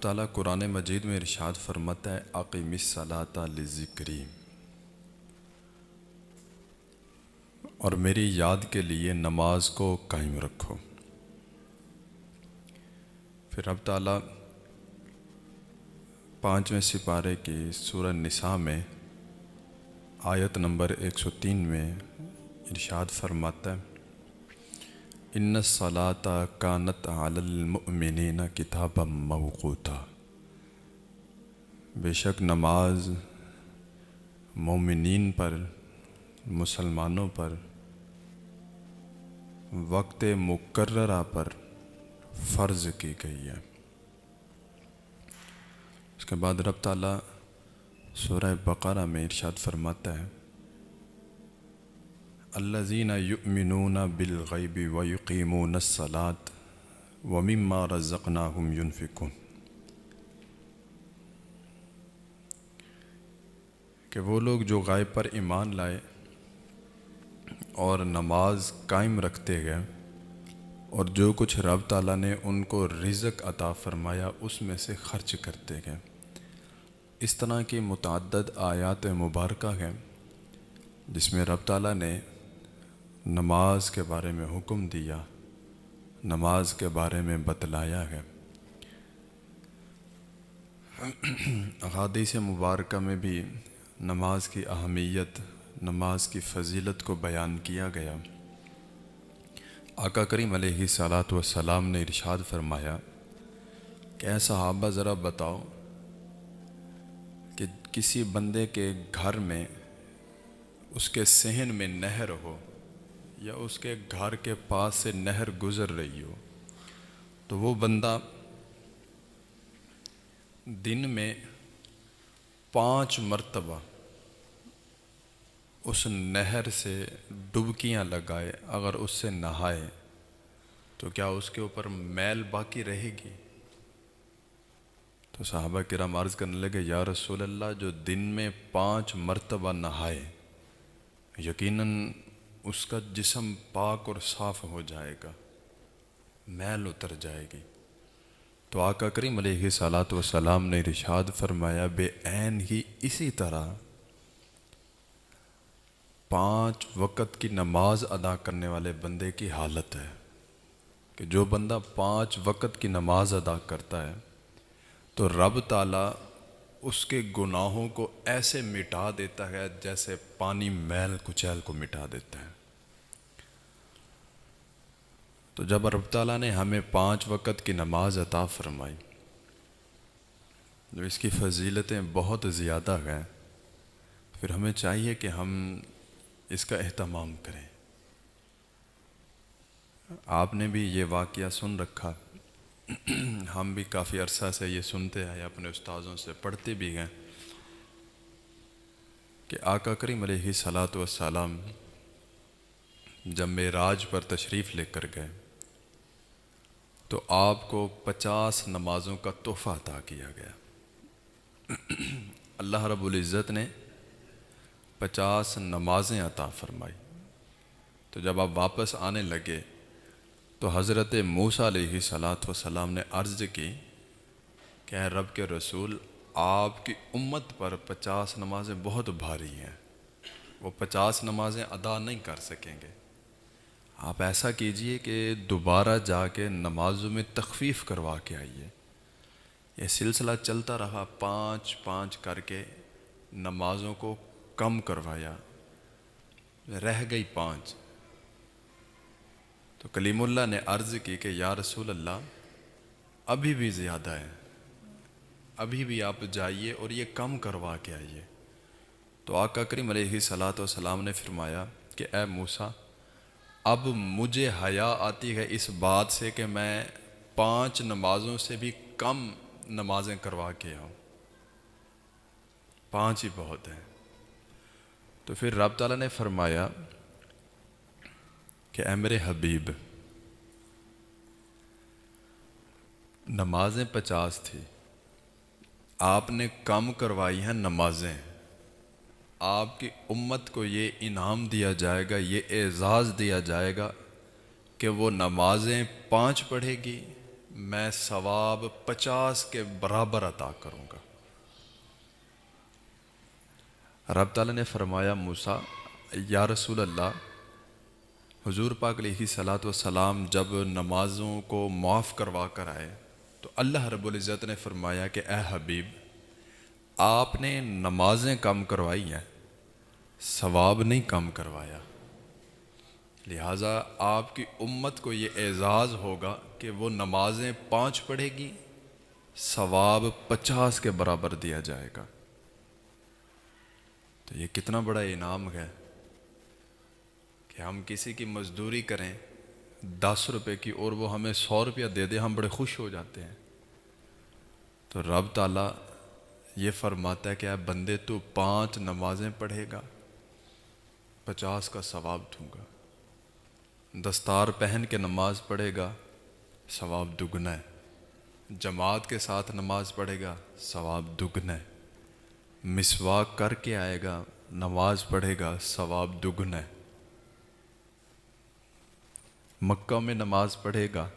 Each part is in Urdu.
تعالیٰ قرآن مجید میں ارشاد فرماتا ہے اقیم الصلاۃ لذکری، اور میری یاد کے لیے نماز کو قائم رکھو۔ پھر رب تعالیٰ 5ویں سپارے کی سورہ نساء میں آیت نمبر 103 میں ارشاد فرماتا ہے ان الصلاۃ کانت علی المؤمنین کتابا موقوتا، بے شک نماز مومنین پر، مسلمانوں پر وقت مقررہ پر فرض کی گئی ہے۔ اس کے بعد رب تعالیٰ سورہ بقرہ میں ارشاد فرماتا ہے الذین یؤمنون بالغیب ویقیمون الصلاۃ ومما رزقناہم ینفقون، کہ وہ لوگ جو غیب پر ایمان لائے اور نماز قائم رکھتے گئے اور جو کچھ رب تعالیٰ نے ان کو رزق عطا فرمایا اس میں سے خرچ کرتے گئے۔ اس طرح کی متعدد آیات مبارکہ ہیں جس میں رب تعالیٰ نے نماز کے بارے میں حکم دیا، نماز کے بارے میں بتلایا ہے۔ احادیث مبارکہ میں بھی نماز کی اہمیت، نماز کی فضیلت کو بیان کیا گیا۔ آقا کریم علیہ الصلاۃ والسلام نے ارشاد فرمایا کہ اے صحابہ ذرا بتاؤ کہ کسی بندے کے گھر میں اس کے صحن میں نہر ہو یا اس کے گھر کے پاس سے نہر گزر رہی ہو تو وہ بندہ دن میں 5 مرتبہ اس نہر سے ڈبکیاں لگائے، اگر اس سے نہائے تو کیا اس کے اوپر میل باقی رہے گی؟ تو صحابہ کرام عرض کرنے لگے یا رسول اللہ، جو دن میں 5 مرتبہ نہائے یقیناً اس کا جسم پاک اور صاف ہو جائے گا، میل اتر جائے گی۔ تو آقا کریم علیہ الصلاۃ والسلام نے ارشاد فرمایا بے عین ہی اسی طرح 5 وقت کی نماز ادا کرنے والے بندے کی حالت ہے کہ جو بندہ 5 وقت کی نماز ادا کرتا ہے تو رب تعالیٰ اس کے گناہوں کو ایسے مٹا دیتا ہے جیسے پانی میل کچیل کو مٹا دیتا ہے۔ تو جب رب تعالیٰ نے ہمیں 5 وقت کی نماز عطا فرمائی، جو اس کی فضیلتیں بہت زیادہ ہیں، پھر ہمیں چاہیے کہ ہم اس کا اہتمام کریں۔ آپ نے بھی یہ واقعہ سن رکھا، ہم بھی کافی عرصہ سے یہ سنتے آئے، اپنے استاذوں سے پڑھتے بھی گئے کہ آقا کریم علیہ الصلاۃ والسلام جب معراج پر تشریف لے کر گئے تو آپ کو 50 نمازوں کا تحفہ عطا کیا گیا۔ اللہ رب العزت نے 50 نمازیں عطا فرمائی۔ تو جب آپ واپس آنے لگے تو حضرت موسیٰ علیہ الصلاۃ والسلام نے عرض کی کہ اے رب کے رسول، آپ کی امت پر 50 نمازیں بہت بھاری ہیں، وہ 50 نمازیں ادا نہیں کر سکیں گے، آپ ایسا کیجئے کہ دوبارہ جا کے نمازوں میں تخفیف کروا کے آئیے۔ یہ سلسلہ چلتا رہا، 5 کر کے نمازوں کو کم کروایا، رہ گئی 5۔ تو کلیم اللہ نے عرض کی کہ یا رسول اللہ، ابھی بھی زیادہ ہے، ابھی بھی آپ جائیے اور یہ کم کروا کے آئیے۔ تو آقا کریم علیہ الصلاۃ والسلام نے فرمایا کہ اے موسیٰ، اب مجھے حیا آتی ہے اس بات سے کہ میں 5 نمازوں سے بھی کم نمازیں کروا کے آؤں، 5 ہی بہت ہیں۔ تو پھر رب تعالیٰ نے فرمایا کہ اے میرے حبیب، نمازیں 50 تھی، آپ نے کم کروائی ہیں نمازیں، آپ کی امت کو یہ انعام دیا جائے گا، یہ اعزاز دیا جائے گا کہ وہ نمازیں 5 پڑھے گی میں ثواب 50 کے برابر عطا کروں گا۔ رب تعالیٰ نے فرمایا موسیٰ یا رسول اللہ، حضور پاک علیہ صلاۃ والسلام جب نمازوں کو معاف کروا کر آئے تو اللہ رب العزت نے فرمایا کہ اے حبیب، آپ نے نمازیں کم کروائی ہیں، ثواب نہیں کم کروایا، لہٰذا آپ کی امت کو یہ اعزاز ہوگا کہ وہ نمازیں 5 پڑھے گی، ثواب 50 کے برابر دیا جائے گا۔ تو یہ کتنا بڑا انعام ہے کہ ہم کسی کی مزدوری کریں 10 روپے کی اور وہ ہمیں 100 روپیہ دے دے، ہم بڑے خوش ہو جاتے ہیں۔ تو رب تعالیٰ یہ فرماتا ہے کہ اے بندے تو 5 نمازیں پڑھے گا، 50 کا ثواب دوں گا۔ دستار پہن کے نماز پڑھے گا، ثواب دگنا ہے۔ جماعت کے ساتھ نماز پڑھے گا، ثواب دگنا ہے۔ مسواک کر کے آئے گا، نماز پڑھے گا، ثواب دگنا ہے۔ مکہ میں نماز پڑھے گا،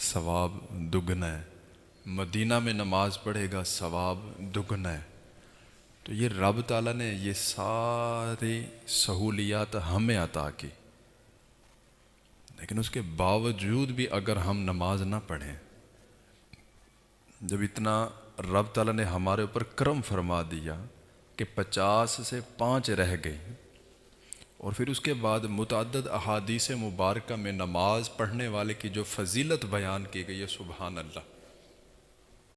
ثواب دگنا ہے۔ مدینہ میں نماز پڑھے گا، ثواب دگنا ہے۔ تو یہ رب تعالیٰ نے یہ ساری سہولیات ہمیں عطا کی، لیکن اس کے باوجود بھی اگر ہم نماز نہ پڑھیں، جب اتنا رب تعالیٰ نے ہمارے اوپر کرم فرما دیا کہ 50 سے 5 رہ گئی، اور پھر اس کے بعد متعدد احادیث مبارکہ میں نماز پڑھنے والے کی جو فضیلت بیان کی گئی ہے، سبحان اللہ۔